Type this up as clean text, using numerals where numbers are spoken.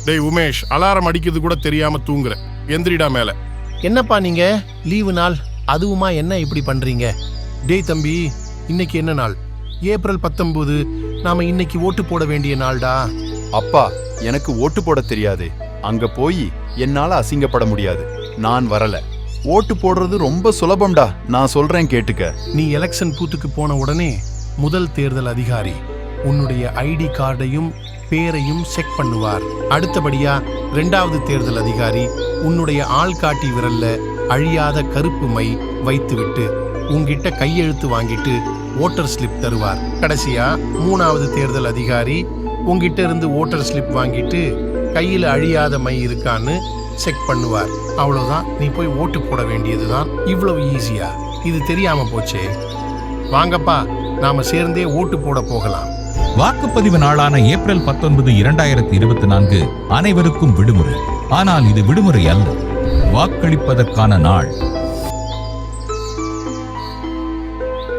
டேய் உமேஷ், அலாரம் அடிக்கிறது கூட தெரியாம தூங்குற. எந்திரிடா மேல. என்னப்பா நீங்க லீவு நாள் அதுவுமா என்ன இப்படி பண்றீங்க? டேய் தம்பி, இன்னைக்கு என்ன நாள்? ஏப்ரல் 19. நாம இன்னைக்கு ஓட்டு போட வேண்டிய நாள்டா. அப்பா, எனக்கு ஓட்டு போட தெரியாது. அங்க போய் என்னால அசிங்கப்பட முடியாது. நான் வரல. ஓட்டு போடுறது ரொம்ப சுலபம்டா. நான் சொல்றேன் கேட்டுக்க. நீ எலெக்ஷன் பூத்துக்கு போன உடனே முதல் தேர்தல் அதிகாரி உன்னுடைய ஐடி கார்டையும் பேரையும் செக் பண்ணுவார். அடுத்தபடியா 2வது தேர்தல் அதிகாரி உன்னுடைய ஆள்காட்டி விரல்ல அழியாத கருப்பு மை வைத்துவிட்டு உன்கிட்ட கையெழுத்து வாங்கிட்டு ஓட்டர் ஸ்லிப் தருவார். கடைசியா 3வது தேர்தல் அதிகாரி உன்கிட்ட இருந்து ஓட்டர் ஸ்லிப் வாங்கிட்டு கையில அழியாத மை இருக்கான்னு செக் பண்ணுவார். அவ்வளவுதான், நீ போய் ஓட்டு போட வேண்டியதுதான். இவ்வளவு ஈஸியா? இது தெரியாம போச்சே. வாங்கப்பா, நாம சேர்ந்தே ஓட்டு போட போகலாம். வாக்குப்பதிவு நாளான ஏப்ரல் 19, 2024 அனைவருக்கும் விடுமுறை. ஆனால் இது விடுமுறை அல்ல, வாக்களிப்பதற்கான நாள்.